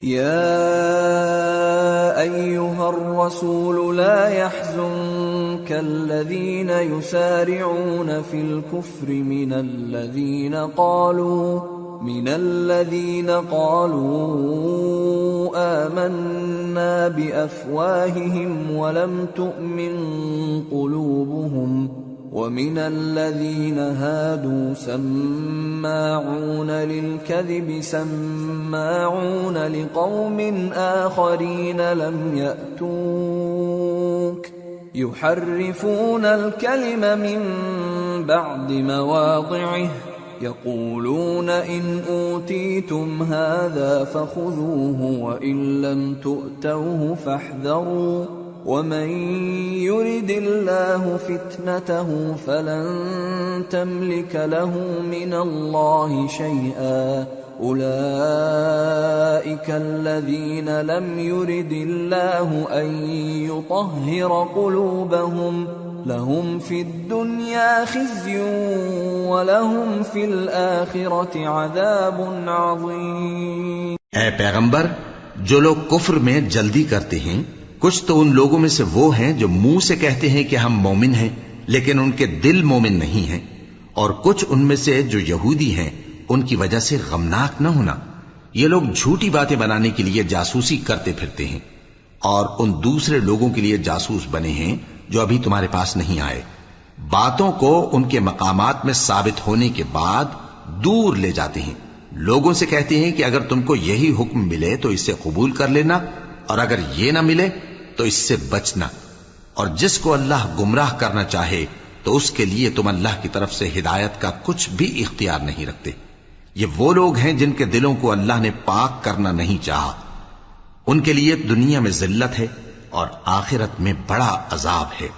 يا أيها الرسول لا يحزنك الذين يسارعون في الكفر من الذين قالوا آمنا بأفواههم ولم تؤمن قلوبهم ومن الذين هادوا سماعون للكذب سماعون لقوم آخرين لم يأتوك يحرفون الكلم من بعد مواضعه يقولون إن أوتيتم هذا فخذوه وإن لم تؤتوه فاحذروا ومن يرد الله فتنته فلن تملك له من الله شيئا أولئك الذين لم يرد الله أن يطهر قلوبهم لهم في الدنيا خزي ولهم في الآخرة عذاب عظيم۔ اے پیغمبر، جو لوگ کفر میں جلدی کرتے ہیں کچھ تو ان لوگوں میں سے وہ ہیں جو منہ سے کہتے ہیں کہ ہم مومن ہیں لیکن ان کے دل مومن نہیں ہیں، اور کچھ ان میں سے جو یہودی ہیں ان کی وجہ سے غمناک نہ ہونا۔ یہ لوگ جھوٹی باتیں بنانے کے لیے جاسوسی کرتے پھرتے ہیں اور ان دوسرے لوگوں کے لیے جاسوس بنے ہیں جو ابھی تمہارے پاس نہیں آئے، باتوں کو ان کے مقامات میں ثابت ہونے کے بعد دور لے جاتے ہیں، لوگوں سے کہتے ہیں کہ اگر تم کو یہی حکم ملے تو اسے قبول کر لینا اور اگر یہ نہ ملے تو اس سے بچنا، اور جس کو اللہ گمراہ کرنا چاہے تو اس کے لیے تم اللہ کی طرف سے ہدایت کا کچھ بھی اختیار نہیں رکھتے۔ یہ وہ لوگ ہیں جن کے دلوں کو اللہ نے پاک کرنا نہیں چاہا، ان کے لیے دنیا میں ذلت ہے اور آخرت میں بڑا عذاب ہے۔